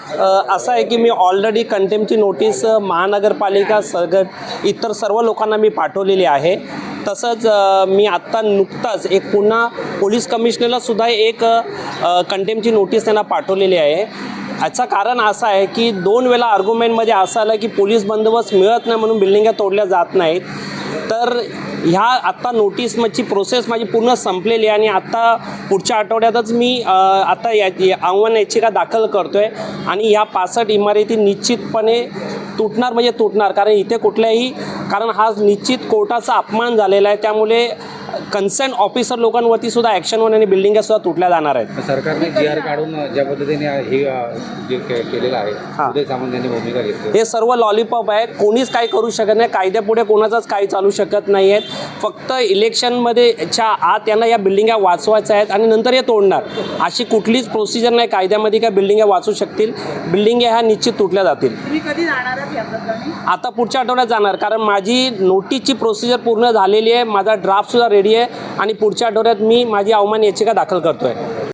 असं आहे की मी ऑलरेडी कंटेम्पची नोटीस महानगरपालिका इतर सर्व लोकांना मी पाठवलेली आहे। तसंच मी आत्ता नुकताच एक पुन्हा पोलीस कमिशनरला सुद्धा एक कंटेम्पची नोटीस त्यांना पाठवलेली आहे। याचं कारण असं आहे की 2 वेळा आर्ग्युमेंटमध्ये असं आलं की पोलीस बंदोबस्त मिळत नाही म्हणून बिल्डिंगा तोडल्या जात नाहीत। तर ह्या आत्ता नोटीसची प्रोसेस माझी पूर्ण संपलेली आहे आणि आत्ता पुढच्या आठवड्यातच मी आता आव्हान याचिका दाखल करतो आहे आणि ह्या 65 इमारती निश्चितपणे तुटणार म्हणजे तुटणार, कारण इथे कुठल्याही कारण हा निश्चित कोर्टाचा अपमान झालेला आहे। त्यामुळे कन्सर्न ऑफिसर लोकांवरती सुद्धा ॲक्शन होऊन आणि बिल्डिंगा सुद्धा तुटल्या जाणार आहेत। सरकारने GR काढून ज्या पद्धतीने हे जे केलेलं आहे उदय सामंत यांनी भूमिका घेतली, हे सर्व लॉलीपॉप आहे। कोणीच काही करू शकत नाही, कायद्यापुढे कोणाचाच काही चालू शकत नाही आहेत। फक्त इलेक्शनमध्ये च्या आत यांना या बिल्डिंगा वाचवायच्या आहेत आणि नंतर हे तोडणार, अशी कुठलीच प्रोसिजर नाही कायद्यामध्ये का बिल्डिंगा वाचू शकतील। बिल्डिंगा ह्या निश्चित तुटल्या जातील। तुम्ही कधी जाणार आहात या प्रकरणी? आता पुढच्या आठवड्यात जाणार, कारण माझी नोटीसची प्रोसिजर पूर्ण झालेली आहे, माझा ड्राफ्टसुद्धा रेडी आहे आणि पुढच्या आठवड्यात मी माझी अवमान याचिका दाखल करतो आहे।